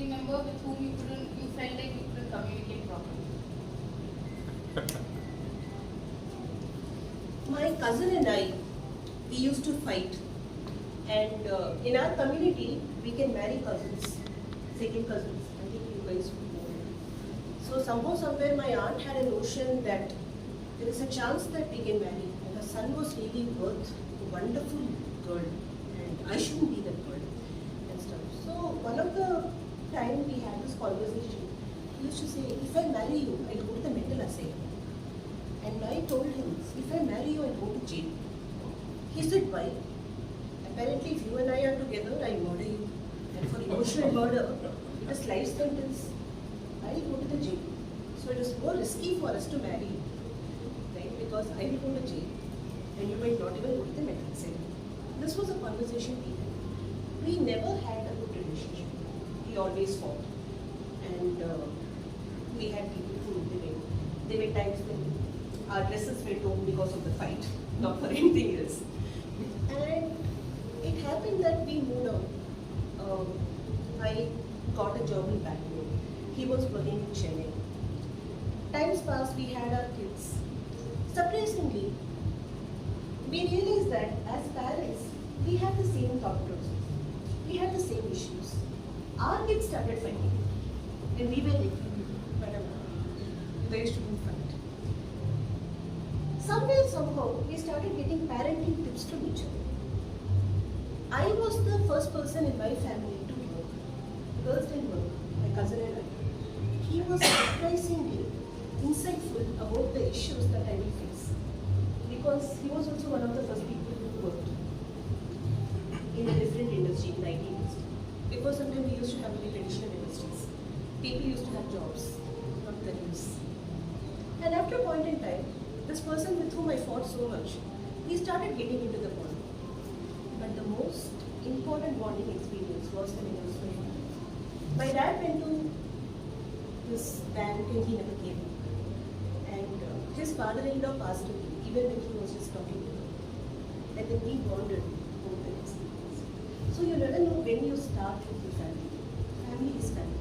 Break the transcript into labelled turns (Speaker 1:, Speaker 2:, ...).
Speaker 1: family member with whom you felt like you couldn't communicate properly?
Speaker 2: My cousin and I, we used to fight. And in our community, we can marry cousins, second cousins. I think you guys would know. So somehow, somewhere, my aunt had a notion that there is a chance that we can marry. And her son was really worth a wonderful girl. And I shouldn't be that girl and stuff. So one of the time we had this conversation, he used to say, if I marry you, I'll go to the mental asylum. And I told him, if I marry you, I'll go to jail. He said, why? Apparently, if you and I are together, I murder you. And for emotional murder, it is life sentence. I will go to the jail. So it is more risky for us to marry, right? Because I will go to jail, and you might not even go to the mental asylum. This was a conversation we had. We never had a good relationship. We always fought, and we had people who there were times when our dresses were torn because of the fight, not for anything else. And it happened that we moved on. I got a job in Bangalore. He was working in Chennai. Times passed, we had our kids. Surprisingly, we realized that as parents, we had the same thought process. We had the same issues. Our kids started fighting. And we were like, whatever. They shouldn't fight. Somewhere, somehow, we started getting parenting tips from each other. I was the first person in my family to work. Girls didn't work, my cousin and I. He was surprisingly insightful about the issues that I will face. Because he was also one of the first people who worked in a different industry, in IT industry. Because sometimes we used to have very traditional industries. People used to have jobs, not careers. And after a point in time, this person with whom I fought so much, he started getting into the bond. But the most important bonding experience was when I was my father. My dad went to this bank and he never came. And his father-in-law passed away even when he was just talking to him. And then we bonded over the experience. So you never know when you start with your family. Family is family.